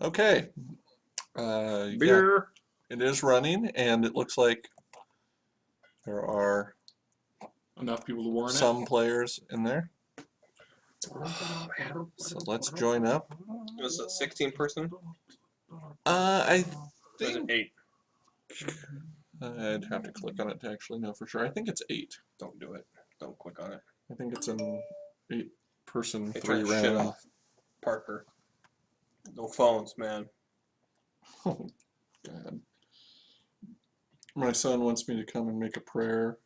Okay. Yeah, Beer. it is running, and it looks like there are Enough people to warn it. some players in there. So let's join up. Was it 16 person? I Or was it think 8? I'd have to click on it to actually know for sure. I think it's 8. Don't do it. Don't click on it. I think it's an 8-person Hey, turn 3 that shit round. off, Parker. No phones, man. Oh, God. My son wants me to come and make a prayer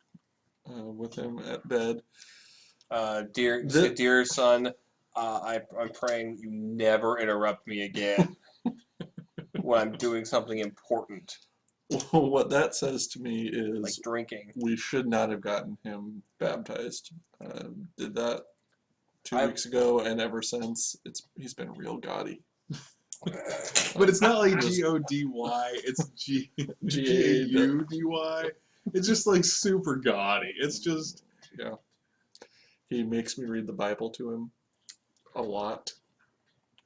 with him at bed. Dear son, I'm praying you never interrupt me again when I'm doing something important, What that says to me like is drinking. we should not have gotten him baptized. Did that 2 I- weeks ago, and ever since he's been real gaudy. But it's not like Just- G-O-D-Y. It's G-A-U-D-Y. G-A-U-D-Y. It's just like super gaudy. It's just... Yeah. He makes me read the Bible to him a lot.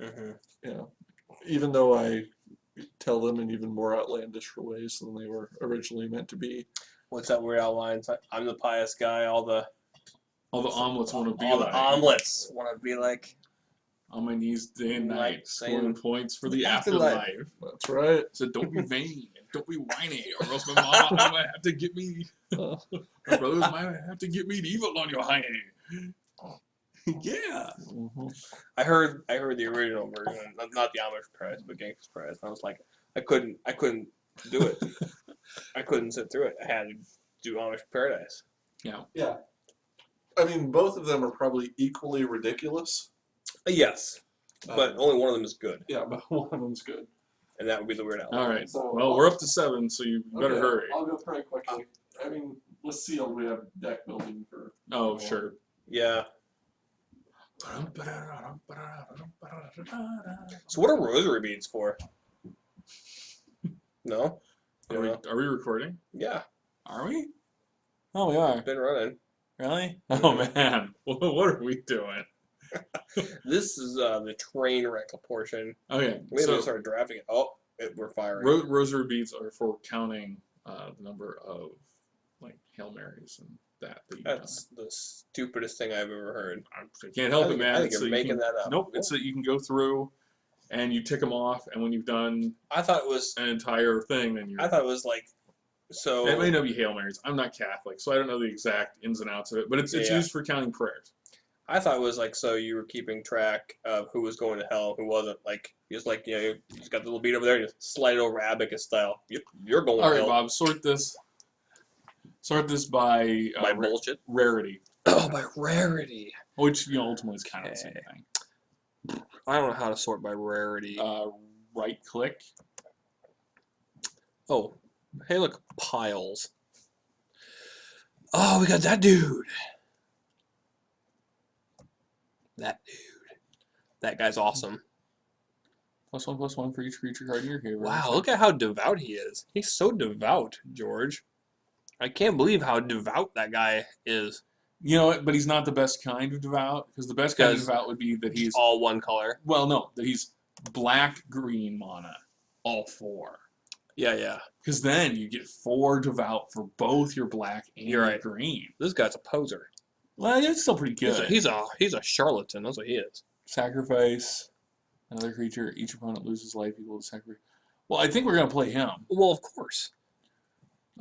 Mm-hmm. Yeah. Even though I tell them in even more outlandish ways than they were originally meant to be. What's that weird outline? It's like, I'm the pious guy. All the omelets want to be all like... the omelets want to be like. On my knees day and Like night, saying, scoring points for the afterlife. afterlife. That's right. So don't be vain, and don't be whiny, or else my mama might have to get me... My brothers might have to get me evil on your hiney. Yeah. Mm-hmm. I heard the original version, not the Amish prize, but Gangster's prize. I was like, I couldn't do it. I couldn't sit through it. I had to do Amish Paradise. Yeah. I mean, both of them are probably equally ridiculous. Yes, but only one of them is good, Yeah, but one of them's good. and that would be the weird outline. All right. So, Well, we're up to 7, so you better hurry. I'll go pretty quickly. I mean, let's see how we have deck building for. Oh, sure. Yeah. So what are rosary beads for? No. Are we recording? Yeah, Are we? Oh, we are. it's been running. Really? Oh, man. What are we doing? This is the train wreck portion. Okay. We haven't So, started drafting it. Oh, we're firing. rosary beads are for counting the number of, like, Hail Marys and that you've done. That's the stupidest thing I've ever heard. I can't help I it, think- man. I think It's you're so you making can- that up. Nope. It's that you can go through and you tick them off, and when you've done I thought it was. an entire thing, then you're... I thought it was like. So. It may not be Hail Marys. I'm not Catholic, so I don't know the exact ins and outs of it, but it's Yeah. used for counting prayers. I thought it was like so you were keeping track of who was going to hell, who wasn't. Like just like you just got the little bead over there, and just slide it over Abacus style. You're going All to right, hell. Bob, sort this by By bullshit. rarity, Oh, by rarity. which ultimately is kind of the same thing. I don't know how to sort by rarity. Right click. Oh, hey, look, piles. Oh, we got that dude. That dude. That guy's awesome. +1/+1 for each creature card in your favor. Wow, look at how devout he is. He's so devout, George. I can't believe how devout that guy is. You know what? But he's not the best kind of devout, because the best kind of Because devout would be that he's... All one color. Well, no, that he's black-green mana, all 4. Yeah. Because then you get 4 devout for both your black and You're your right. green. This guy's a poser. Well, it's still pretty good. He's a charlatan. That's what he is. Sacrifice another creature. Each opponent loses life equal to sacrifice. Well, I think we're going to play him. Well, of course.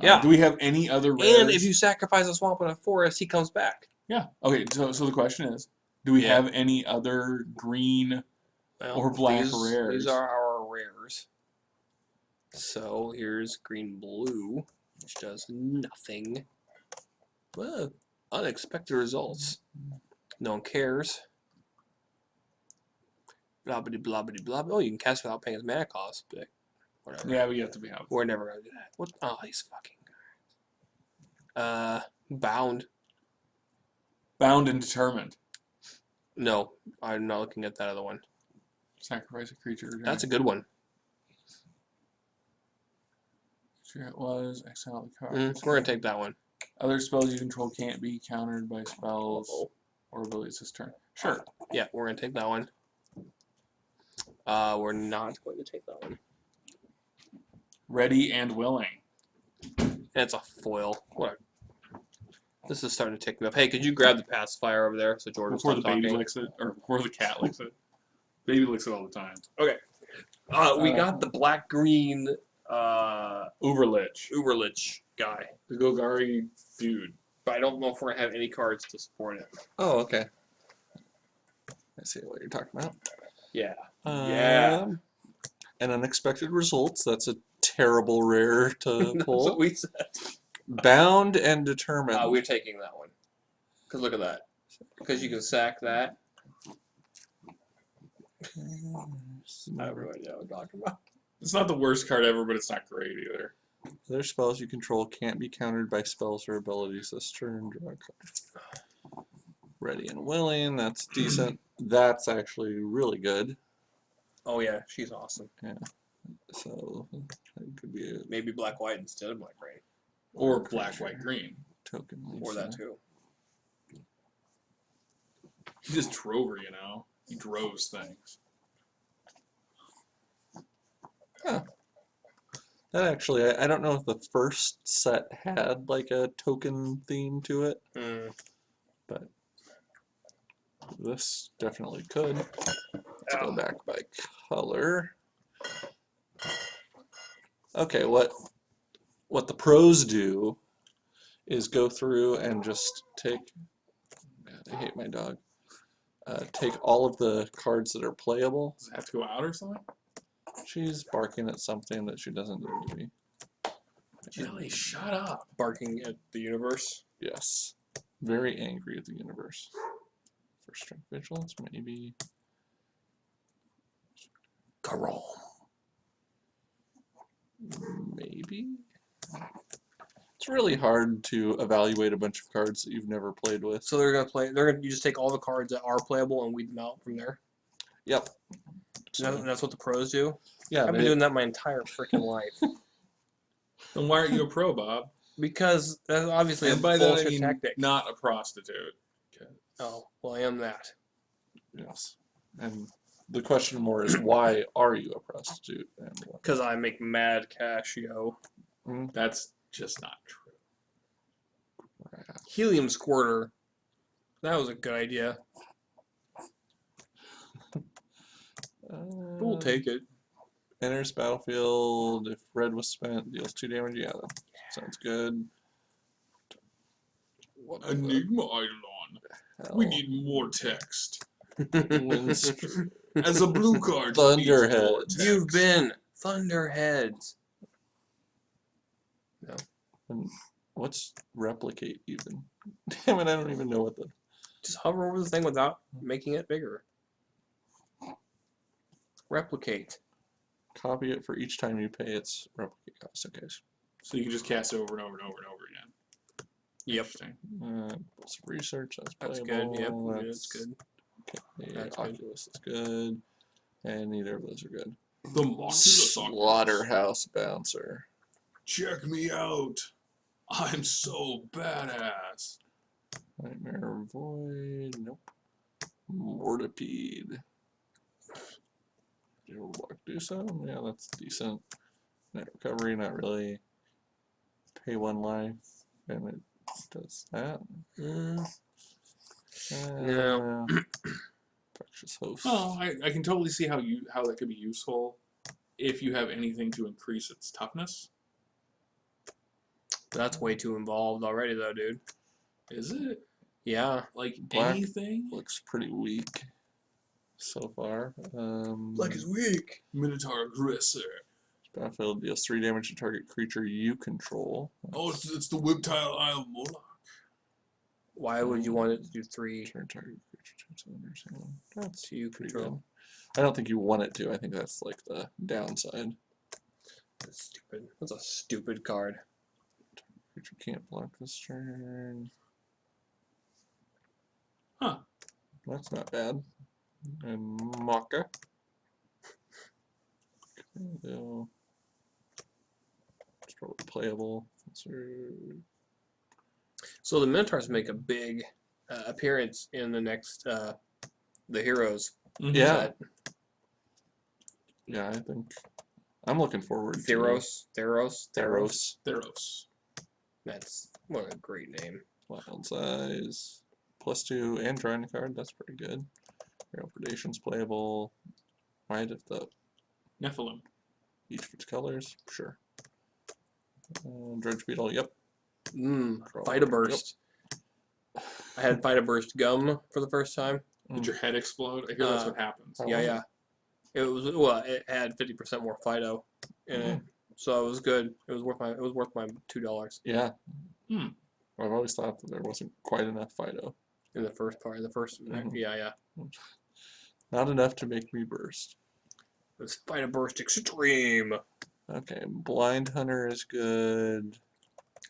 Yeah. Do we have any other rares? And if you sacrifice a swamp in a forest, he comes back. Yeah. Okay, so the question is, do we Yeah. have any other green Well, or black these, rares? These are our rares. So here's green blue, which does nothing. Well, unexpected results. No one cares. Blobbity blobbity blob. Oh, you can cast without paying his mana cost, but whatever. Yeah, we have to be out. We're never gonna do that. What? Oh, these fucking guys. Bound. Bound and determined. No, I'm not looking at that other one. Sacrifice a creature. That's a good one. Sure it was. Exile the card. We're gonna take that one. Other spells you control can't be countered by spells Uh-oh. or abilities this turn. Sure. Yeah, we're gonna take that one. We're not going to take that one. Ready and willing. And it's a foil. What? This is starting to tick me up. Hey, could you grab the pacifier over there so Jordan Before stop the baby talking? licks it, or before the cat licks it. Baby licks it all the time. Okay. We got the black-green Uberlich. Uberlich guy. The Golgari dude. But I don't know if we're going to have any cards to support it. Oh, okay. I see what you're talking about. Yeah. And unexpected results. That's a terrible rare to That's pull. what we said. Bound and determined. We're taking that one. Because look at that. Because you can sack that. I have no idea what I'm talking about. It's not the worst card ever, but it's not great either. Other spells you control can't be countered by spells or abilities this turn. Draw a card. Ready and willing. That's decent. That's actually really good. Oh, yeah. She's awesome. So it could be a Maybe black-white instead of black-green. Or black, white, green. token. Or that, too. He just drove her, you know. He droves things. Huh. That actually, I don't know if the first set had like a token theme to it, but this definitely could. Let's go back by color. Okay, what the pros do is go through and just take. God, I hate my dog. Take all of the cards that are playable. Does it have to go out or something? She's barking at something that she doesn't need to be. Jelly, shut up. Barking at the universe. Yes. Very angry at the universe. For strength vigilance, maybe. Carol. Maybe. It's really hard to evaluate a bunch of cards that you've never played with. So they're gonna play. You just take all the cards that are playable and weed them out from there. Yep. And that's what the pros do. Yeah, I've been doing that my entire freaking life. Then why aren't you a pro, Bob? Because that's obviously And a by that I bullshit mean tactic. not a prostitute. Oh, well, I am that. Yes. And the question more is, why are you a prostitute? And what? Because I make mad cash, yo. That's just not true. Helium squirter. That was a good idea. We'll take it. Enters battlefield. If red was spent, deals 2 damage. Yeah, that sounds good. What the Enigma Eidolon. hell? We need more text. Windstream. As a blue card, you need more Thunderheads. text. You've been Thunderheads. No. And what's replicate even? Damn it, I don't even know what the... Just hover over the thing without making it bigger. Replicate. Copy it for each time you pay its replicate cost. Okay. So you can just cast it over and over and over and over again. Yep. Interesting. Some research. That's That's playable. good. Yep. That's That's good. Okay. That's good. Oculus is good. And neither of those are good. The Oculus. Slaughterhouse Bouncer. Check me out. I'm so badass. Nightmare Void. Nope. Mortipede. Do some? Yeah, that's decent. Net recovery, not really. Pay 1 life, and it does that. No. Infectious host. Oh, I can totally see how that could be useful if you have anything to increase its toughness. That's way too involved already, though, dude. Is it? Yeah. Like Black anything? looks pretty weak so far. weak. Minotaur Aggressor. Battlefield deals 3 damage to target creature you control. Oh, it's the Whiptile Isle of Moloch. Why would you want it to do 3 Turn target creature types under 7. That's to you pretty control? good. I don't think you want it to. I think that's like the downside. That's stupid. That's a stupid card. Creature can't block this turn. Huh. That's not bad. And Maka. Okay, it's probably playable. So the Minotaurs make a big appearance in the next the Heroes Yeah. set. Yeah, I think I'm looking forward Theros. Theros. Theros. That's what a great name. Wild size. +2 and drawing a card, that's pretty good. Aerial Predation's playable. Might if the Nephilim. each of its colors, sure. Dredge Beetle, yep. Vita Burst. I had Vita Burst gum for the first time. Did your head explode? I hear that's what happens. Yeah. It was it had 50% more Fido in it, so it was good. It was worth my $2. Yeah. I've always thought that there wasn't quite enough Fido. In the first part, yeah. Not enough to make me burst. It was Vita Burst Extreme. Okay, Blind Hunter is good.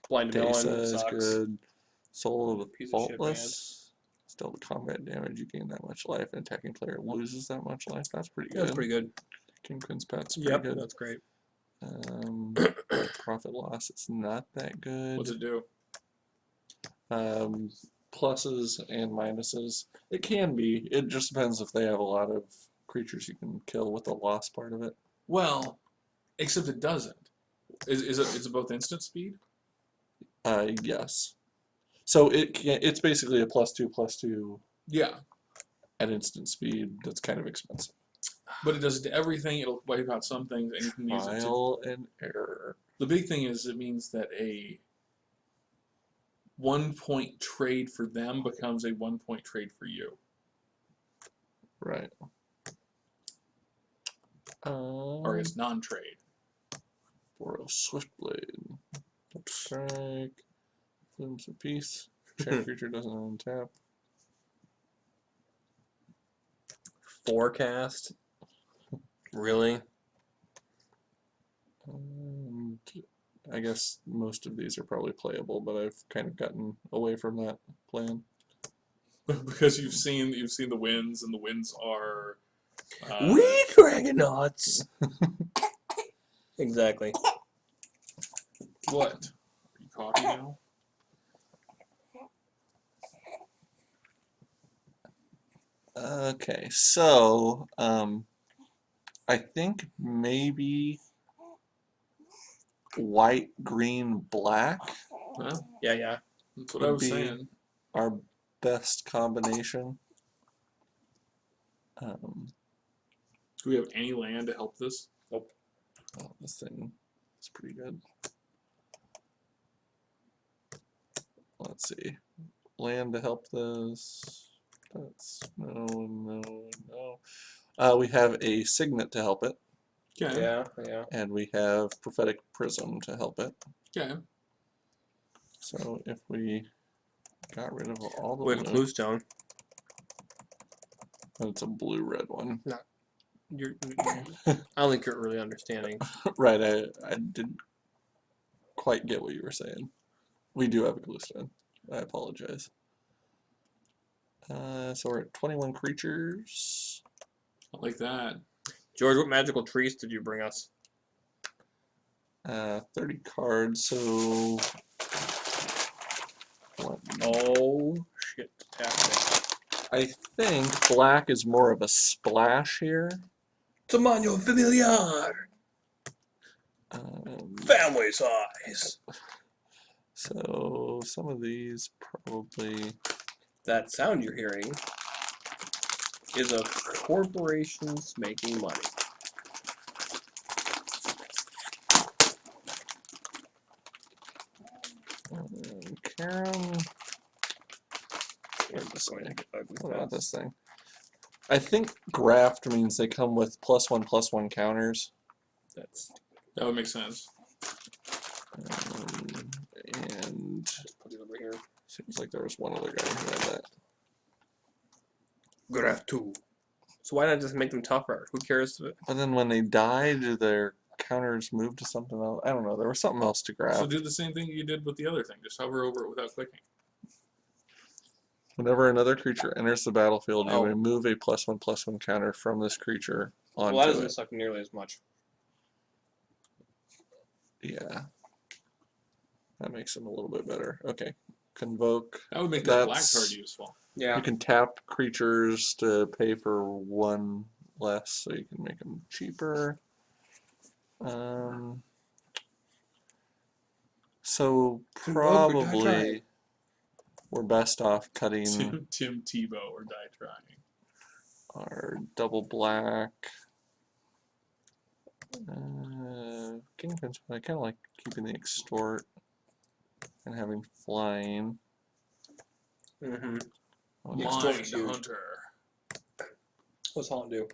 Blind Melon Desa is sucks. good. Soul of the Piece of shit, Faultless. Still the combat damage, you gain that much life, and attacking player loses that much life. That's pretty good. That's pretty good. Kingpin's Pet's pretty good. That's great. Profit loss is not that good. What's it do? Pluses and minuses. It can be. It just depends if they have a lot of creatures you can kill with the loss part of it. Well, except it doesn't. Is it both instant speed? Yes. So it's basically a +2/+2 Yeah. at instant speed. That's kind of expensive. But it does it to everything. It'll wipe out some things, and you can use it to. Trial and error. The big thing is it means that a 1-point trade for them becomes a 1-point trade for you. Right. Or it's non-trade. For a Swiftblade. Strike. Flimps a piece. Check creature doesn't untap. Forecast. Really? I guess most of these are probably playable, but I've kind of gotten away from that plan. Because you've seen the wins, and the wins are We Dragonauts! Exactly. what? Are you coughing now? Okay, so I think maybe white, green, black Huh? Yeah. That's what I would was be saying. our best combination. Do we have any land to help this? Nope. Oh, this thing is pretty good. Let's see. Land to help this. That's no. We have a Signet to help it. Okay. Yeah. And we have Prophetic Prism to help it. Okay. So if we got rid of all the We have a blue, Bluestone. and it's a blue-red one. I don't think you're really understanding. Right, I didn't quite get what you were saying. We do have a Bluestone. I apologize. So we're at 21 creatures. I like that. George, what magical trees did you bring us? 30 cards, so... What? Oh, shit. I think black is more of a splash here. Tamaño familiar. Family size. So some of these probably... That sound you're hearing is of corporations making money. Karen... What about this thing? I think graft means they come with +1/+1 counters. That would make sense. And Put it over here. seems like there was one other guy who had that. Graft 2. So why not just make them tougher? Who cares? But then when they die, do their counters move to something else? I don't know. There was something else to grab. So do the same thing you did with the other thing. Just hover over it without clicking. Whenever another creature enters the battlefield, you Oh. may move a +1/+1 counter from this creature onto Well, that doesn't it. suck nearly as much. Yeah. That makes them a little bit better. Okay. Convoke. That would make that black That's- card useful. Yeah. You can tap creatures to pay for 1 less so you can make them cheaper. So Good luck, but die probably trying. we're best off cutting Tim Tebow or die trying. our double black. Kingpins, but I kind of like keeping the extort and having flying. Mm-hmm. Oh, The no. extort's Mind huge. Hunter. What's Haunt do?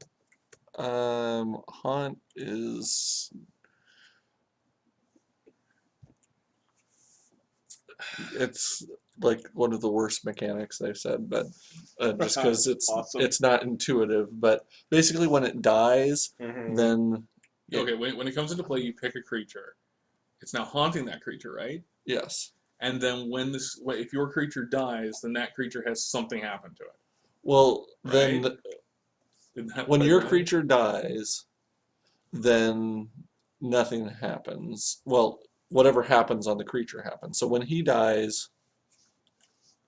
Haunt is it's like one of the worst mechanics they've said, but just because Awesome. it's not intuitive. But basically, when it dies, Mm-hmm. then Okay, when it comes into play, you pick a creature. It's now haunting that creature, right? yes. And then if your creature dies, then that creature has something happen to it. Well, Right? then Isn't that when play your right? creature dies, then nothing happens. Well, whatever happens on the creature happens. So when he dies,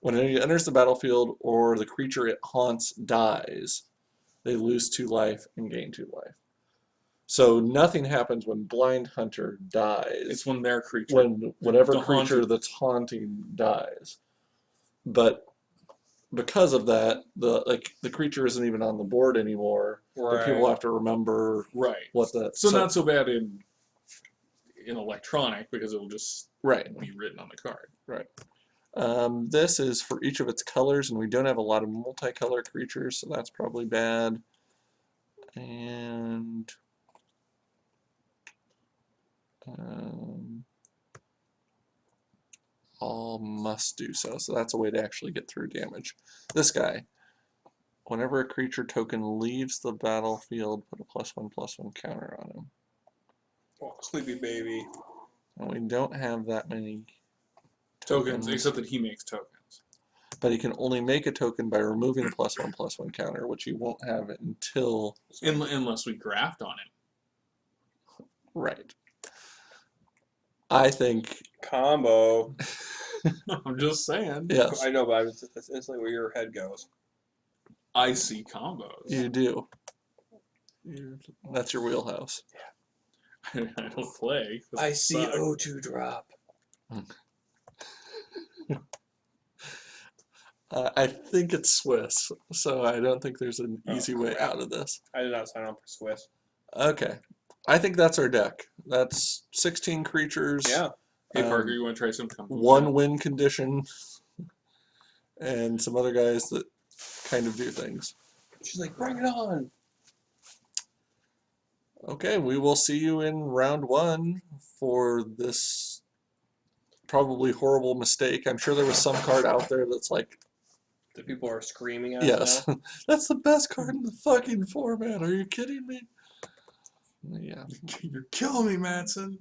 when he enters the battlefield or the creature it haunts dies, they lose 2 life and gain 2 life. So nothing happens when Blind Hunter dies. It's when their creature, when whatever the creature haunted- that's haunting dies. But because of that, the creature isn't even on the board anymore. But people Right. have to remember right. what the So not so bad in electronic because it'll just right. be written on the card. Right. This is for each of its colors, and we don't have a lot of multicolor creatures, so that's probably bad. And all must do so. So that's a way to actually get through damage. This guy, whenever a creature token leaves the battlefield, put a +1/+1 counter on him. Oh, sleepy baby. And we don't have that many Tokens, except that he makes tokens. but he can only make a token by removing the +1/+1 counter, which he won't have until Unless we graft on him. right. I think Combo. I'm just saying. yes, I know, but that's instantly where your head goes. I see combos. you do. That's your wheelhouse. I don't play. 'cause I I see suck. O2 drop. I think it's Swiss, so I don't think there's an easy way crap. out of this. I did not sign on for Swiss. Okay. I think that's our deck. That's 16 creatures. Yeah. Hey Parker, you want to try some combos? 1 win condition, and some other guys that kind of do things. She's like, bring it on. Okay, we will see you in round 1 for this probably horrible mistake. I'm sure there was some card out there that's like, The people are screaming at us yes, now. that's the best card in the fucking format. Are you kidding me? Yeah. You're killing me, Madsen.